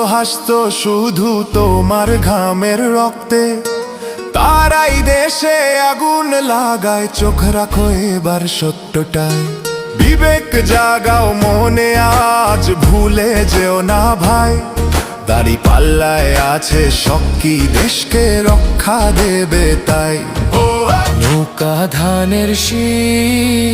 হাসতো শুধু তোমার ঘামের রক্তে। তারাই দেশে আগুন লাগায়, চোখ রাখো এবার সত্যটায়। বিবেক জাগাও মনে, আজ ভুলে যেও না ভাই। দাড়ি পাল্লায় আছে শক্তি, দেশকে রক্ষা দেবে তাই। নৌকা ধানের শীষ